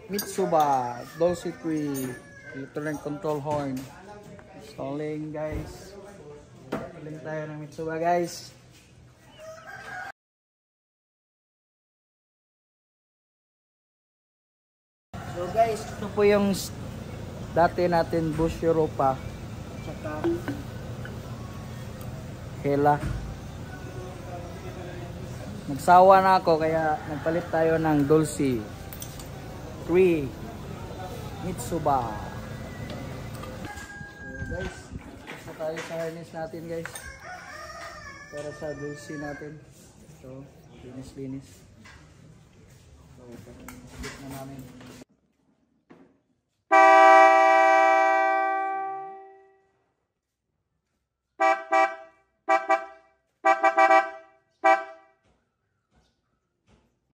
Mitsuba Dulce 3 electronic control horn. Installing guys. Installing tayo ng Mitsuba guys. So guys, ito po yung dati natin Bush Europa tsaka Hela. Nagsawa na ako kaya nagpalit tayo ng Dulce 3 Mitsuba. So guys, isa tayo sa harness natin guys para sa Dulce natin. So linis-linis. So, na namin.